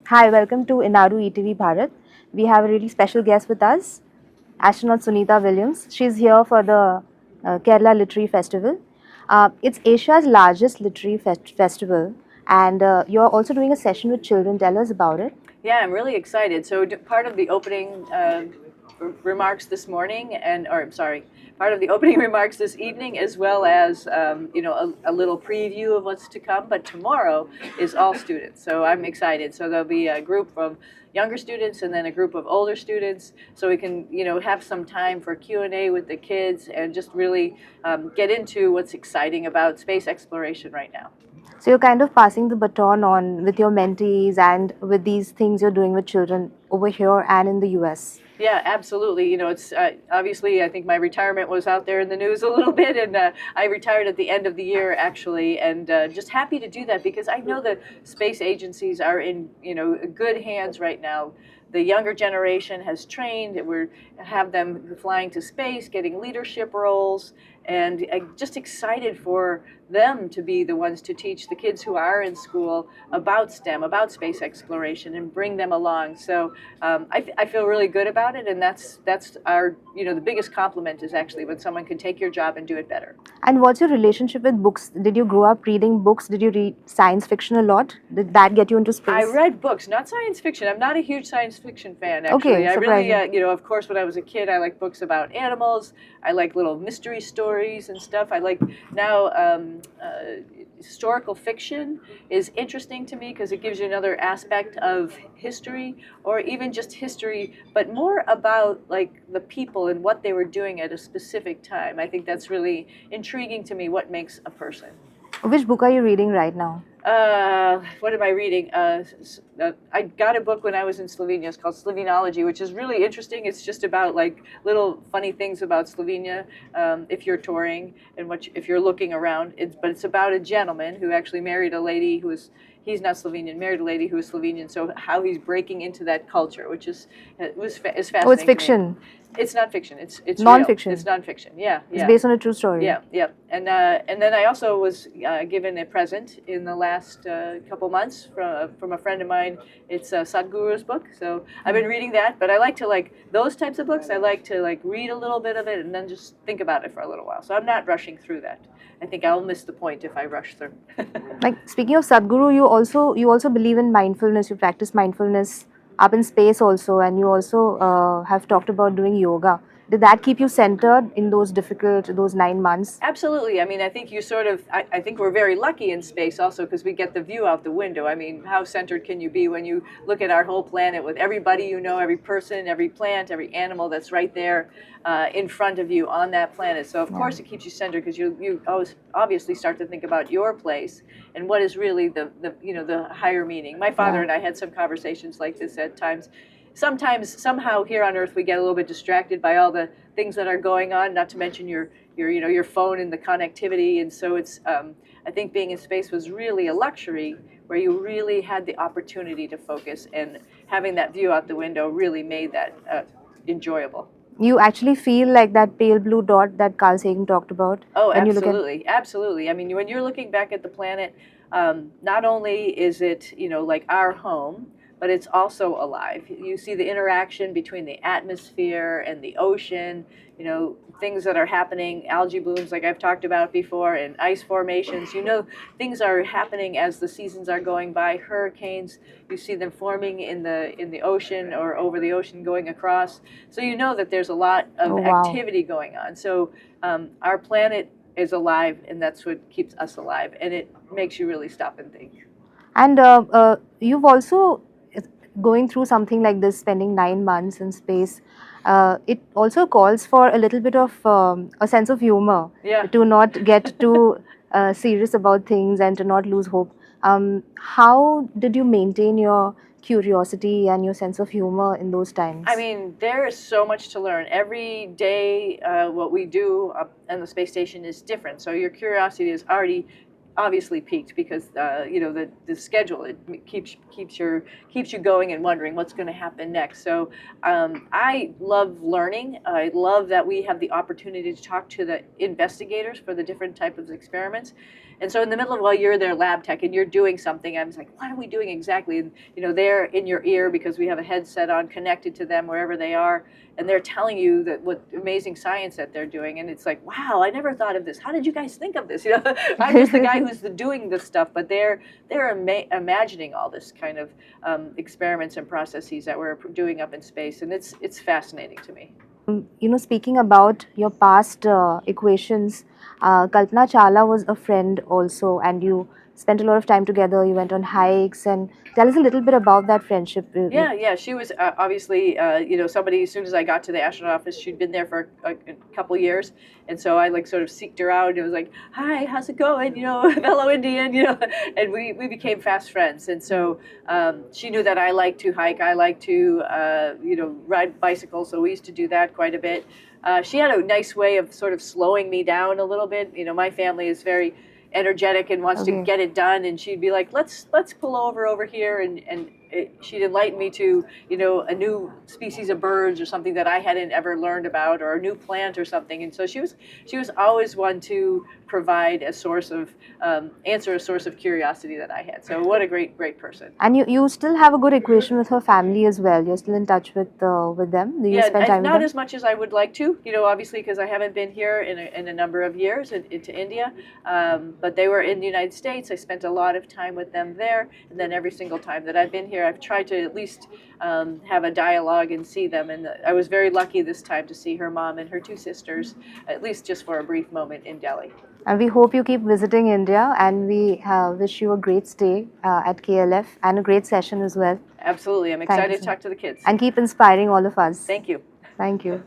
Hi, welcome to Inaru ETV Bharat. We have a really special guest with us, astronaut Sunita Williams. She's here for the Kerala Literary Festival. It's Asia's largest literary festival, and you're also doing a session with children. Tell us about it. Yeah, I'm really excited. So part of the opening remarks this morning, or I'm sorry, part of the opening remarks this evening, as well as a little preview of what's to come. But tomorrow is all students, so I'm excited. So there'll be a group of younger students and then a group of older students, so we can have some time for Q&A with the kids and just really get into what's exciting about space exploration right now. So you're kind of passing the baton on with your mentees and with these things you're doing with children over here and in the US. Yeah, absolutely. It's obviously, I think my retirement was out there in the news a little bit, and I retired at the end of the year, actually, and just happy to do that because I know that space agencies are in, good hands right now. The younger generation has trained. We have them flying to space, getting leadership roles, and just excited for them to be the ones to teach the kids who are in school about STEM, about space exploration, and bring them along. So I feel really good about it, and that's our the biggest compliment is actually when someone can take your job and do it better. And what's your relationship with books? Did you grow up reading books? Did you read science fiction a lot? Did that get you into space? I read books, not science fiction. I'm not a huge science fiction fan, actually. Okay, I really, surprising. of course, when I was a kid, I liked books about animals. I like little mystery stories and stuff. I like now historical fiction is interesting to me because it gives you another aspect of history, or even just history, but more about like the people and what they were doing at a specific time. I think that's really intriguing to me, what makes a person. Which book are you reading right now? What am I reading? I got a book when I was in Slovenia. It's called Slovenology, which is really interesting. It's just about like little funny things about Slovenia if you're touring and if you're looking around. But it's about a gentleman who actually married a lady who was. He's not Slovenian. Married a lady who was Slovenian. So how he's breaking into that culture, which is fascinating. Oh, it's fiction. It's not fiction. It's non-fiction. Real. It's non-fiction. Yeah, It's based on a true story. Yeah, yeah. And then I also was given a present in the last couple months from a friend of mine. It's Sadhguru's book. So I've been reading that, but I like to those types of books. I like to read a little bit of it and then just think about it for a little while. So I'm not rushing through that. I think I'll miss the point if I rush through. Speaking of Sadhguru, you also believe in mindfulness. You practice mindfulness up in space also, and you also have talked about doing yoga. Did that keep you centered in those 9 months? Absolutely. I mean, I think I think we're very lucky in space also because we get the view out the window. I mean, how centered can you be when you look at our whole planet with everybody every person, every plant, every animal that's right there in front of you on that planet. So of course it keeps you centered because you always obviously start to think about your place and what is really the higher meaning. My father and I had some conversations like this at times. Sometimes, somehow, here on Earth, we get a little bit distracted by all the things that are going on. Not to mention your phone and the connectivity. And so it's, I think, being in space was really a luxury where you really had the opportunity to focus, and having that view out the window really made that enjoyable. You actually feel like that pale blue dot that Carl Sagan talked about? Oh, absolutely, absolutely. I mean, when you're looking back at the planet, not only is it like our home, but it's also alive. You see the interaction between the atmosphere and the ocean, things that are happening, algae blooms like I've talked about before, and ice formations. Things are happening as the seasons are going by. Hurricanes, you see them forming in the ocean or over the ocean going across. So you know that there's a lot of activity going on. So our planet is alive, and that's what keeps us alive, and it makes you really stop and think. And you've also going through something like this, spending 9 months in space, it also calls for a little bit of a sense of humor, to not get too serious about things and to not lose hope. How did you maintain your curiosity and your sense of humor in those times? I mean, there is so much to learn. Every day, what we do up on the space station is different. So your curiosity is already obviously peaked because the schedule, it keeps you going and wondering what's going to happen next. So I love learning. I love that we have the opportunity to talk to the investigators for the different types of experiments, And so in the middle of, while you're their lab tech and you're doing something, I was like, what are we doing exactly? And, they're in your ear because we have a headset on connected to them wherever they are. And they're telling you that what amazing science that they're doing. And it's like, wow, I never thought of this. How did you guys think of this? I'm just the guy who's doing this stuff, but they're imagining all this kind of experiments and processes that we're doing up in space. And it's fascinating to me. Speaking about your past equations, Kalpana Chawla was a friend also, and you spent a lot of time together. You went on hikes, and tell us a little bit about that friendship. Yeah. She was obviously, somebody. As soon as I got to the astronaut office, she'd been there for a couple years, and so I sort of seeked her out. And it was like, "Hi, how's it going?" Fellow Indian, and we became fast friends. And so she knew that I like to hike. I like to, ride bicycles. So we used to do that quite a bit. She had a nice way of sort of slowing me down a little bit. My family is very energetic and wants to get it done, and she'd be like, let's pull over here, and she'd enlighten me to a new species of birds or something that I hadn't ever learned about, or a new plant or something. And so she was always one to provide a source of answer a source of curiosity that I had. So what a great person. And you still have a good equation with her family as well. You're still in touch with them. Do you spend time with not them? as much as I would like to, obviously, because I haven't been here in a number of years into India, but they were in the United States. I spent a lot of time with them there, and then every single time that I've been here, I've tried to at least have a dialogue and see them. And I was very lucky this time to see her mom and her two sisters, at least just for a brief moment in Delhi. And we hope you keep visiting India, and we wish you a great stay at KLF and a great session as well. Absolutely. I'm excited to talk to the kids. And keep inspiring all of us. Thank you. Thank you.